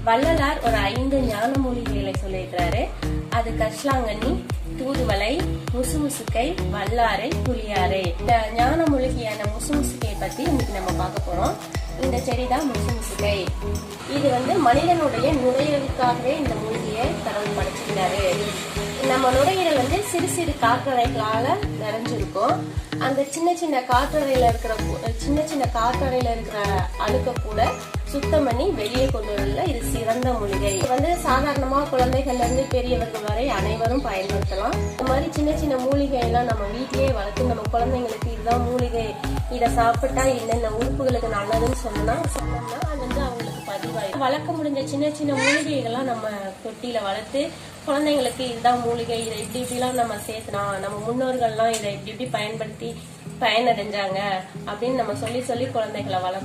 வள்ளலார் ஒரு 5 ஞான மூலிகைகளை சொல்லியிருக்கிறாரு. அது கரிசலாங்கண்ணி, தூதுவளை, முசுமுசுக்கை, வல்லாரை, புளியாரை. இந்த ஞான மூலிகையான முசுமுசுக்கையை பத்தி இன்னைக்கு நம்ம பார்க்க போறோம். இந்த செடி தான் முசுமுசுக்கை. இது மனிதனுடைய நுரையீரலுக்காகவே இந்த மூலிகையை கடவுள் படைச்சிருந்தாரு. நம்ம நுரையீரல் சிறு சிறு காற்றறைகளால நிறைஞ்சிருக்கும். அந்த சின்ன சின்ன காற்றறையில இருக்கிற அழுக்க கூட சுத்தம் பண்ணி வெளியே கொண்டு வரல இது சிறந்த மூலிகை. சாதாரணமா குழந்தைகள்ல இருந்து பெரியவர்கள் வரை அனைவரும் பயன்படுத்தலாம். இந்த மாதிரி சின்ன சின்ன மூலிகை எல்லாம் நம்ம வீட்டிலேயே வளர்த்து நம்ம குழந்தைங்களுக்கு இதுதான் மூலிகை, இதை சாப்பிட்டா என்னென்ன உறுப்புகளுக்கு நல்லதுன்னு சொன்னோம்னா அது அவங்களுக்கு பதிவாயிடும். வளர்க்க முடிஞ்ச சின்ன சின்ன மூலிகைகள்லாம் நம்ம தொட்டியில வளர்த்து குழந்தைங்களுக்கு இதுதான் மூலிகை, இதை இப்படிலாம் நம்ம சேர்த்தலாம், நம்ம முன்னோர்கள்லாம் இதை இப்படி பயன்படுத்தி பயனடைஞ்சாங்க அப்படின்னு நம்ம சொல்லி குழந்தைகளை வளர்க்கணும்.